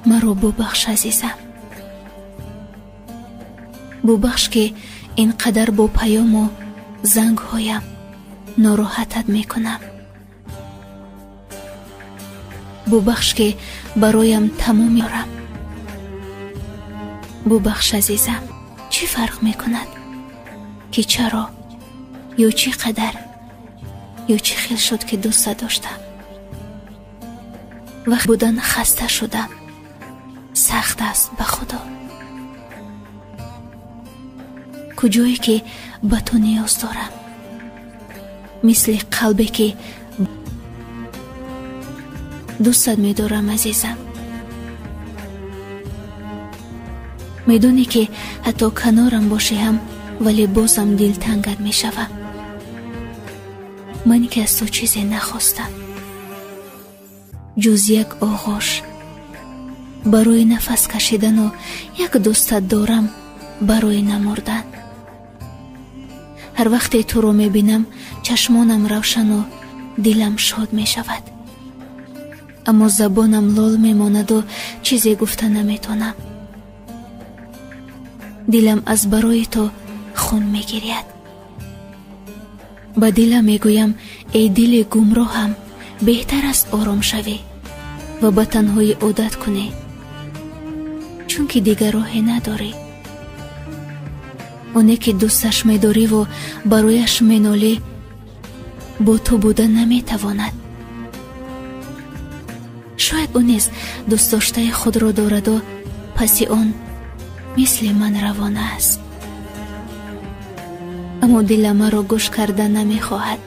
مرا ببخش عزیزم، ببخش که اینقدر با پیام و زنگ هایم ناراحتت میکنم. ببخش که برایم تمام میارم. ببخش عزیزم. چی فرق میکند که چرا یا چی قدر یا چی خیل شد که دوست داشتم. وقت بودن خسته شدم، سخت است به خدا. کجایی که به تو نیاز دارم، مثل قلبی که دوستت می‌دارم عزیزم. میدونی که حتی کنارم باشی هم ولی بازم دلتنگت میشوم. من که از تو چیزی نخواستم جز یک آغوش برای نفس کشیدن و یک دوستت دارم برای نمردن. هر وقت تو رو میبینم چشمانم روشن و دلم شاد میشود، اما زبانم لال میماند و چیزی گفته نمیتونم. دلم از برای تو خون میگیرید. با دلم میگویم ای دل گمراهم، بهتر است آرام شوی و به تنهایی عادت کنی، چون که دیگر راهی نداری. اونی که دوستش میداری و برایش مینالی با تو بودن نمیتواند. شاید اون نیز دوست داشته خود را دارد و پس اون مثل من روانه است، اما دل مرا گوش کرده نمیخواهد.